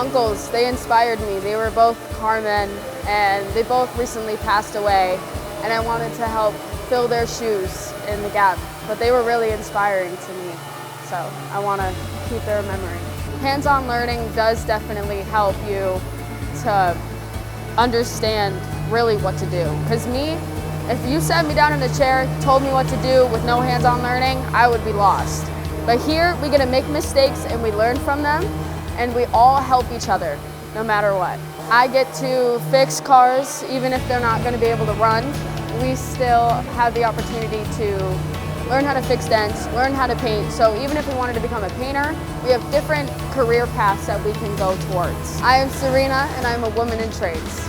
uncles, they inspired me. They were both carmen and they both recently passed away, and I wanted to help fill their shoes in the gap, but they were really inspiring to me, so I want to keep their memory. Hands-on learning does definitely help you to understand really what to do, because if you sat me down in a chair, told me what to do with no hands-on learning, I would be lost. But here, we get to make mistakes and we learn from them, and we all help each other, no matter what. I get to fix cars, even if they're not going to be able to run. We still have the opportunity to learn how to fix dents, learn how to paint. So even if we wanted to become a painter, we have different career paths that we can go towards. I am Serina, and I'm a woman in trades.